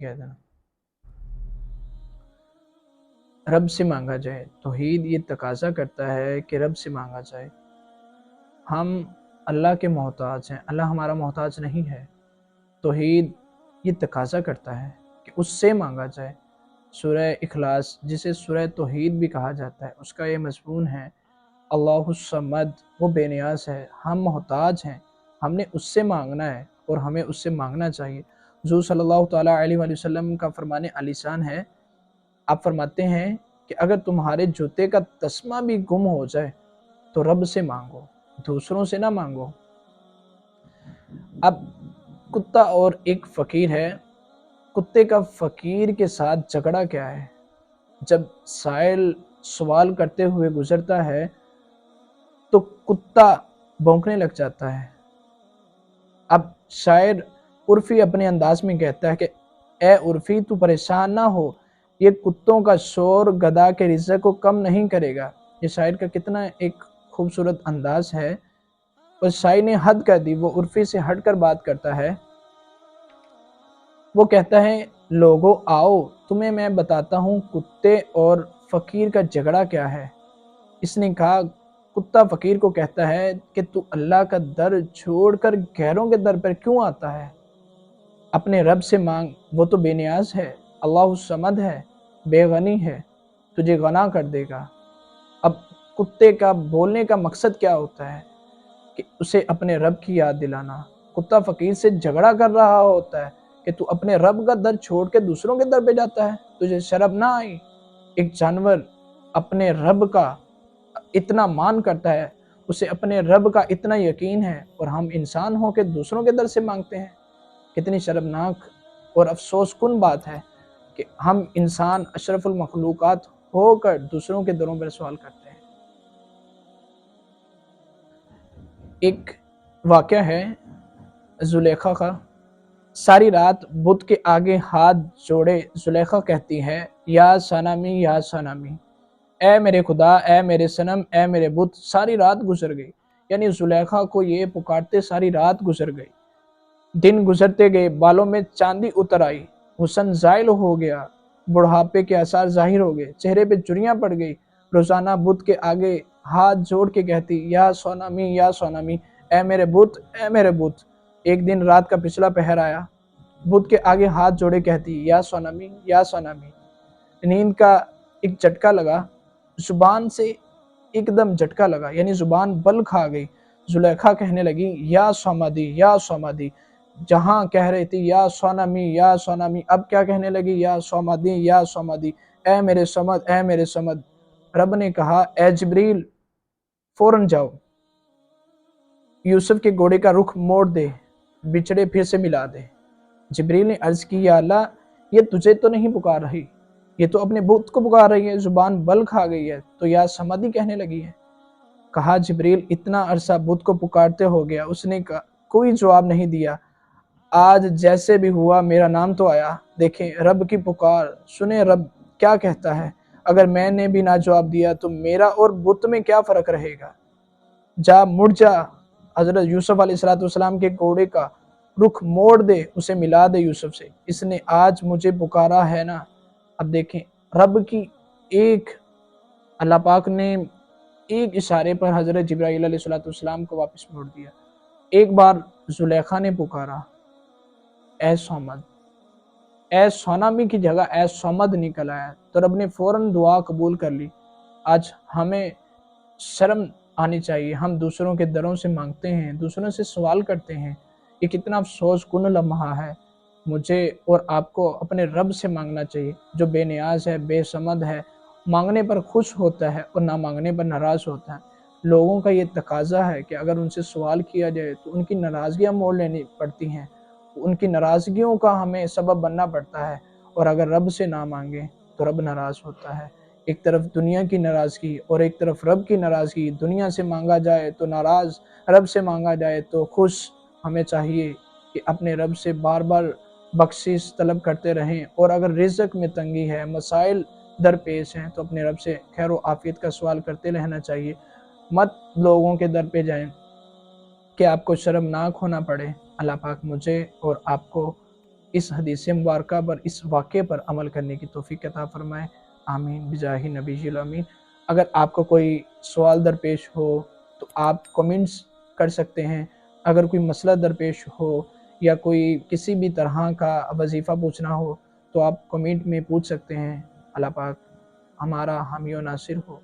کہہ دینا۔ رب سے مانگا جائے، توحید یہ تقاضا کرتا ہے کہ رب سے مانگا جائے۔ ہم اللہ کے محتاج ہیں، اللہ ہمارا محتاج نہیں ہے۔ توحید یہ تقاضا کرتا ہے کہ اس سے مانگا جائے۔ سورہ اخلاص جسے سورہ توحید بھی کہا جاتا ہے، اس کا یہ مضمون ہے اللہ الصمد، وہ بے نیاز ہے، ہم محتاج ہیں، ہم نے اس سے مانگنا ہے اور ہمیں اس سے مانگنا چاہیے۔ حضور صلی اللہ تعالیٰ علیہ وآلہ وسلم کا فرمان عالی شان ہے، آپ فرماتے ہیں کہ اگر تمہارے جوتے کا تسمہ بھی گم ہو جائے تو رب سے مانگو، دوسروں سے نہ مانگو۔ اب کتا اور ایک فقیر ہے، کتے کا فقیر کے ساتھ جھگڑا کیا ہے؟ جب سائل سوال کرتے ہوئے گزرتا ہے تو کتا بھونکنے لگ جاتا ہے۔ اب شاعر عرفی اپنے انداز میں کہتا ہے کہ اے عرفی تو پریشان نہ ہو، یہ کتوں کا شور گدھا کے رزق کو کم نہیں کرے گا۔ یہ شاعر کا کتنا ایک خوبصورت انداز ہے، اور شاعر نے حد کر دی، وہ عرفی سے ہٹ کر بات کرتا ہے۔ وہ کہتا ہے لوگو آؤ تمہیں میں بتاتا ہوں کتے اور فقیر کا جھگڑا کیا ہے۔ اس نے کہا، کتا فقیر کو کہتا ہے کہ تو اللہ کا در چھوڑ کر غیروں کے در پر کیوں آتا ہے؟ اپنے رب سے مانگ، وہ تو بے نیاز ہے، اللہ الصمد ہے، بے غنی ہے، تجھے غنا کر دے گا۔ اب کتے کا بولنے کا مقصد کیا ہوتا ہے کہ اسے اپنے رب کی یاد دلانا۔ کتا فقیر سے جھگڑا کر رہا ہوتا ہے کہ تو اپنے رب کا در چھوڑ کے دوسروں کے در پہ جاتا ہے، تجھے شرم نہ آئی؟ ایک جانور اپنے رب کا اتنا مان کرتا ہے، اسے اپنے رب کا اتنا یقین ہے، اور ہم انسان ہو کے دوسروں کے در سے مانگتے ہیں۔ کتنی شرمناک اور افسوس کن بات ہے کہ ہم انسان اشرف المخلوقات ہو کر دوسروں کے دروں پر سوال کرتے ہیں۔ ایک واقعہ ہے زلیخا کا۔ ساری رات بت کے آگے ہاتھ جوڑے زلیخا کہتی ہے یا صنمی یا صنمی، اے میرے خدا، اے میرے صنم، اے میرے بت۔ ساری رات گزر گئی، یعنی زلیخا کو یہ پکارتے ساری رات گزر گئی۔ دن گزرتے گئے، بالوں میں چاندی اتر آئی، حسن زائل ہو گیا، بڑھاپے کے آثار ظاہر ہو گئے، چہرے پہ جریاں پڑ گئی۔ روزانہ بت کے آگے ہاتھ جوڑ کے کہتی یا صنمی یا صنمی، اے میرے بت، اے میرے بت۔ ایک دن رات کا پچھلا پہر آیا، بت کے آگے ہاتھ جوڑے کہتی یا صنمی یا صنمی۔ نیند کا ایک جھٹکا لگا، زبان سے ایک دم جھٹکا لگا، یعنی زبان بل کھا گئی۔ زلیخا کہنے لگی یا صمدی یا صمدی، جہاں کہہ رہی تھی یا صنمی یا صنمی، اب کیا کہنے لگی یا صمدی یا صمدی، اے میرے صمد، اے میرے صمد۔ رب نے کہا اے جبریل فوراً جاؤ، یوسف کے گھوڑے کا رخ موڑ دے، بچھڑے پھر سے ملا دے۔ جبریل نے عرض کی یا اللہ، یہ تجھے تو نہیں پکار رہی، یہ تو اپنے بت کو پکار رہی ہے، زبان بل کھا گئی ہے تو یا صمدی کہنے لگی ہے۔ کہا جبریل اتنا عرصہ بت کو پکارتے ہو گیا، اس نے کوئی جواب نہیں دیا، آج جیسے بھی ہوا میرا نام تو آیا، دیکھیں رب کی پکار سنیں، رب کیا کہتا ہے۔ اگر میں نے بھی نہ جواب دیا تو میرا اور بت میں کیا فرق رہے گا؟ جا مڑ جا، حضرت یوسف علیہ السلام کے گھوڑے کا رخ موڑ دے، اسے ملا دے یوسف سے، اس نے آج مجھے پکارا ہے نا۔ اب دیکھیں رب کی ایک، اللہ پاک نے ایک اشارے پر حضرت جبرائیل علیہ السلام کو واپس موڑ دیا۔ ایک بار زلیخا نے پکارا اے صمد، اے صنمی کی جگہ اے صمد نکل آیا، تو رب نے فوراً دعا قبول کر لی۔ آج ہمیں شرم آنی چاہیے، ہم دوسروں کے دروں سے مانگتے ہیں، دوسروں سے سوال کرتے ہیں، یہ کتنا افسوس کن لمحہ ہے۔ مجھے اور آپ کو اپنے رب سے مانگنا چاہیے جو بے نیاز ہے، بے صمد ہے، مانگنے پر خوش ہوتا ہے اور نہ مانگنے پر ناراض ہوتا ہے۔ لوگوں کا یہ تقاضا ہے کہ اگر ان سے سوال کیا جائے تو ان کی ناراضگیاں موڑ لینی پڑتی ہیں، ان کی ناراضگیوں کا ہمیں سبب بننا پڑتا ہے، اور اگر رب سے نہ مانگیں تو رب ناراض ہوتا ہے۔ ایک طرف دنیا کی ناراضگی اور ایک طرف رب کی ناراضگی، دنیا سے مانگا جائے تو ناراض، رب سے مانگا جائے تو خوش۔ ہمیں چاہیے کہ اپنے رب سے بار بار بخشش طلب کرتے رہیں، اور اگر رزق میں تنگی ہے، مسائل درپیش ہیں، تو اپنے رب سے خیر و عافیت کا سوال کرتے رہنا چاہیے۔ مت لوگوں کے در پہ جائیں کہ آپ کو شرمناک ہونا پڑے۔ اللہ پاک مجھے اور آپ کو اس حدیث مبارکہ پر، اس واقعے پر عمل کرنے کی توفیق عطا فرمائے، آمین بجاہ نبی الامین۔ اگر آپ کو کوئی سوال درپیش ہو تو آپ کمنٹس کر سکتے ہیں، اگر کوئی مسئلہ درپیش ہو یا کوئی کسی بھی طرح کا وظیفہ پوچھنا ہو تو آپ کمنٹ میں پوچھ سکتے ہیں۔ اللہ پاک ہمارا حامی و ناصر ہو۔